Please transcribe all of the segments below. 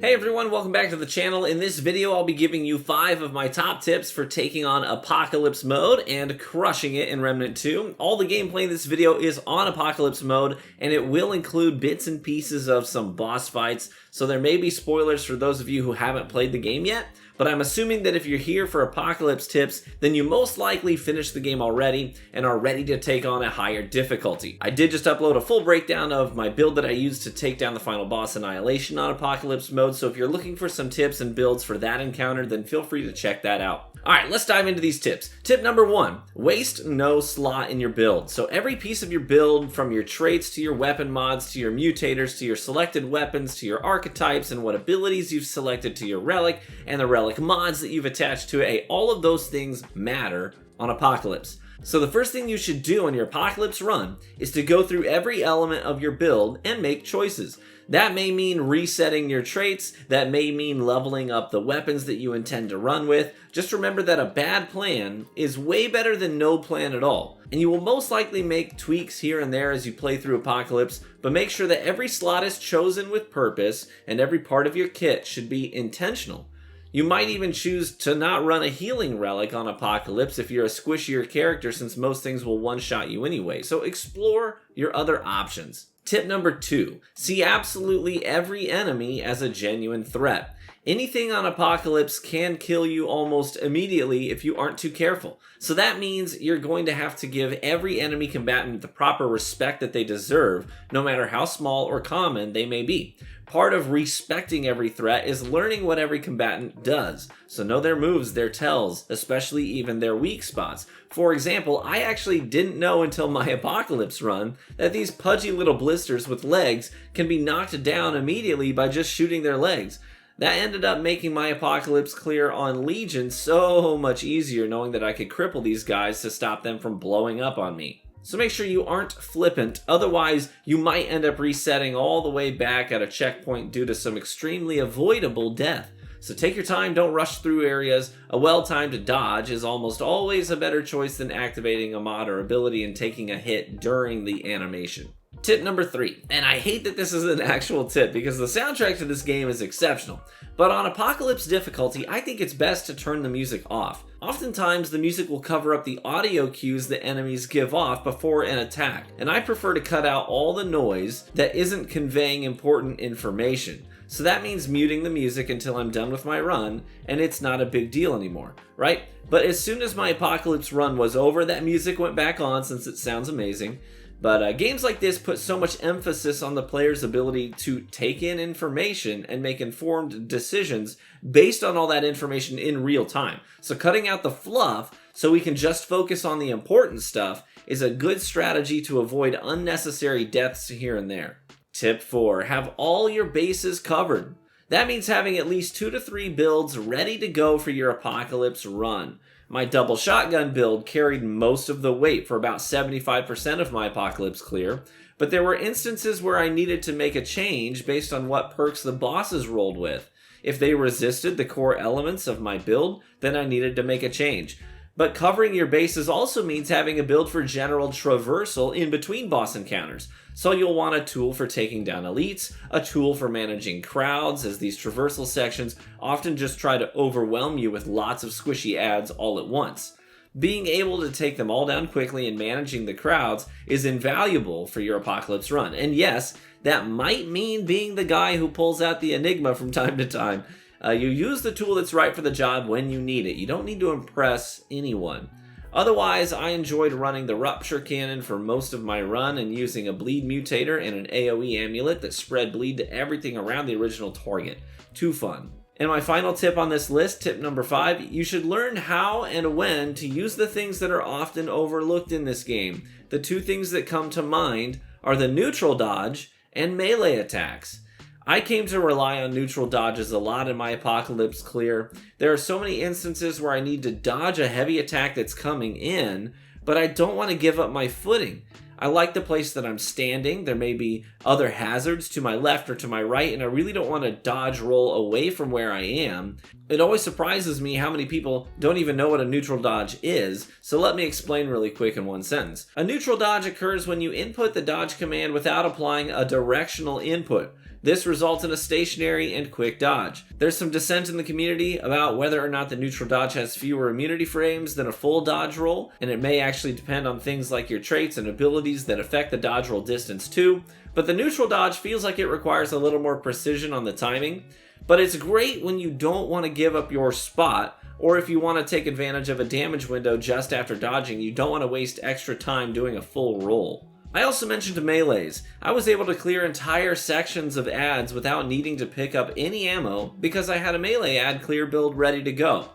Hey everyone, welcome back to the channel. In this video, I'll be giving you 5 of my top tips for taking on Apocalypse mode and crushing it in Remnant 2. All the gameplay in this video is on Apocalypse mode, and it will include bits and pieces of some boss fights, so there may be spoilers for those of you who haven't played the game yet. But I'm assuming that if you're here for Apocalypse tips, then you most likely finished the game already and are ready to take on a higher difficulty. I did just upload a full breakdown of my build that I used to take down the final boss Annihilation on Apocalypse mode, so if you're looking for some tips and builds for that encounter, then feel free to check that out. Alright, let's dive into these tips. Tip number 1, waste no slot in your build. So every piece of your build, from your traits to your weapon mods, to your mutators, to your selected weapons, to your archetypes, and what abilities you've selected to your relic, and the relic mods that you've attached to it, all of those things matter on Apocalypse. So the first thing you should do on your Apocalypse run is to go through every element of your build and make choices. That may mean resetting your traits, that may mean leveling up the weapons that you intend to run with. Just remember that a bad plan is way better than no plan at all. And you will most likely make tweaks here and there as you play through Apocalypse, but make sure that every slot is chosen with purpose and every part of your kit should be intentional. You might even choose to not run a healing relic on Apocalypse if you're a squishier character, since most things will one-shot you anyway. So explore your other options. Tip number 2, see absolutely every enemy as a genuine threat. Anything on Apocalypse can kill you almost immediately if you aren't too careful. So that means you're going to have to give every enemy combatant the proper respect that they deserve, no matter how small or common they may be. Part of respecting every threat is learning what every combatant does. So know their moves, their tells, especially even their weak spots. For example, I actually didn't know until my Apocalypse run that these pudgy little blisters with legs can be knocked down immediately by just shooting their legs. That ended up making my Apocalypse clear on Legion so much easier, knowing that I could cripple these guys to stop them from blowing up on me. So make sure you aren't flippant, otherwise you might end up resetting all the way back at a checkpoint due to some extremely avoidable death. So take your time, don't rush through areas. A well-timed dodge is almost always a better choice than activating a mod or ability and taking a hit during the animation. Tip number 3, and I hate that this is an actual tip because the soundtrack to this game is exceptional, but on Apocalypse difficulty, I think it's best to turn the music off. Oftentimes, the music will cover up the audio cues that enemies give off before an attack, and I prefer to cut out all the noise that isn't conveying important information. So that means muting the music until I'm done with my run, and it's not a big deal anymore, right? But as soon as my Apocalypse run was over, that music went back on since it sounds amazing. But games like this put so much emphasis on the player's ability to take in information and make informed decisions based on all that information in real time. So cutting out the fluff so we can just focus on the important stuff is a good strategy to avoid unnecessary deaths here and there. Tip 4, have all your bases covered. That means having at least 2 to 3 builds ready to go for your Apocalypse run. My double shotgun build carried most of the weight for about 75% of my Apocalypse clear, but there were instances where I needed to make a change based on what perks the bosses rolled with. If they resisted the core elements of my build, then I needed to make a change. But covering your bases also means having a build for general traversal in between boss encounters. So you'll want a tool for taking down elites, a tool for managing crowds, as these traversal sections often just try to overwhelm you with lots of squishy ads all at once. Being able to take them all down quickly and managing the crowds is invaluable for your Apocalypse run. And yes, that might mean being the guy who pulls out the Enigma from time to time. You use the tool that's right for the job when you need it. You don't need to impress anyone. Otherwise, I enjoyed running the Rupture Cannon for most of my run and using a bleed mutator and an AoE amulet that spread bleed to everything around the original target. Too fun. And my final tip on this list, tip number 5, you should learn how and when to use the things that are often overlooked in this game. The 2 things that come to mind are the neutral dodge and melee attacks. I came to rely on neutral dodges a lot in my Apocalypse clear. There are so many instances where I need to dodge a heavy attack that's coming in, but I don't want to give up my footing. I like the place that I'm standing. There may be other hazards to my left or to my right, and I really don't want to dodge roll away from where I am. It always surprises me how many people don't even know what a neutral dodge is, so let me explain really quick in one sentence. A neutral dodge occurs when you input the dodge command without applying a directional input. This results in a stationary and quick dodge. There's some dissent in the community about whether or not the neutral dodge has fewer immunity frames than a full dodge roll, and it may actually depend on things like your traits and abilities that affect the dodge roll distance too. But the neutral dodge feels like it requires a little more precision on the timing, but it's great when you don't want to give up your spot, or if you want to take advantage of a damage window just after dodging, you don't want to waste extra time doing a full roll. I also mentioned melees. I was able to clear entire sections of ads without needing to pick up any ammo because I had a melee ad clear build ready to go.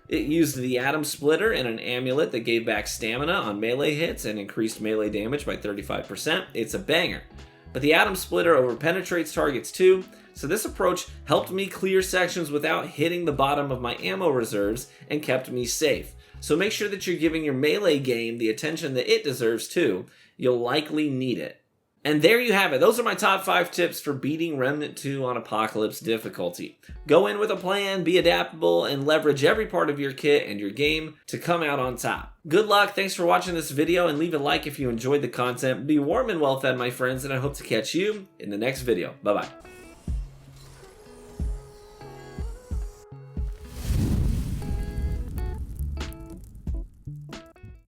It used the Atom Splitter and an amulet that gave back stamina on melee hits and increased melee damage by 35%. It's a banger. But the Atom Splitter overpenetrates targets too, so this approach helped me clear sections without hitting the bottom of my ammo reserves and kept me safe. So make sure that you're giving your melee game the attention that it deserves too. You'll likely need it. And there you have it. Those are my top 5 tips for beating Remnant 2 on Apocalypse difficulty. Go in with a plan, be adaptable, and leverage every part of your kit and your game to come out on top. Good luck, thanks for watching this video, and leave a like if you enjoyed the content. Be warm and well fed, my friends, and I hope to catch you in the next video. Bye-bye.